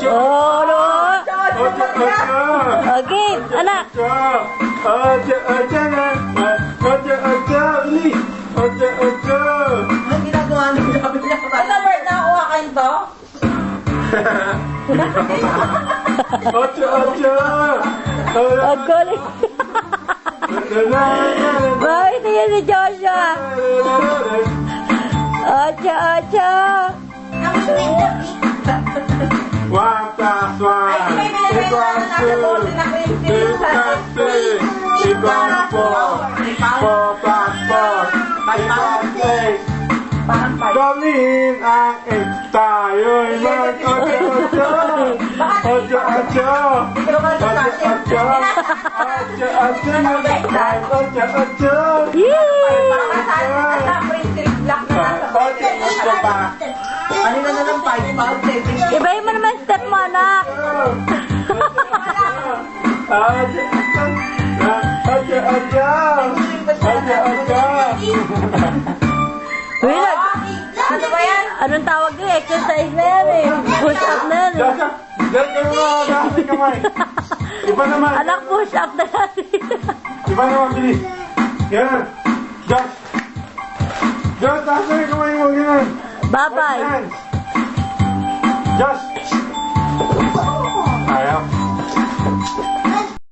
Oh, no. Aja. Okay, anak. Aja na. Aja. Ini. Aja. Ang ginagawa niyo, sabi niya. Ito, Bert, nakuhakan to? Aja. Ang galing. Bakit yan si Joshua? Acha. One plus one. Equals two. Equals four. Four plus four. Equals eight. Gawin ang egg tayo'y mag-aja-aja. Aja-aja. Ano na lang 5 Ibahin mo naman step mo, anak. Ano ba yan? Anong tawag yun? Exercise na yan eh. Push up na yan eh. Iba naman. Anak, push up na yan. Iba naman, bilis. Yan. Josh. Josh, taas na yung kamay mo. Yan. Bye-bye. Josh.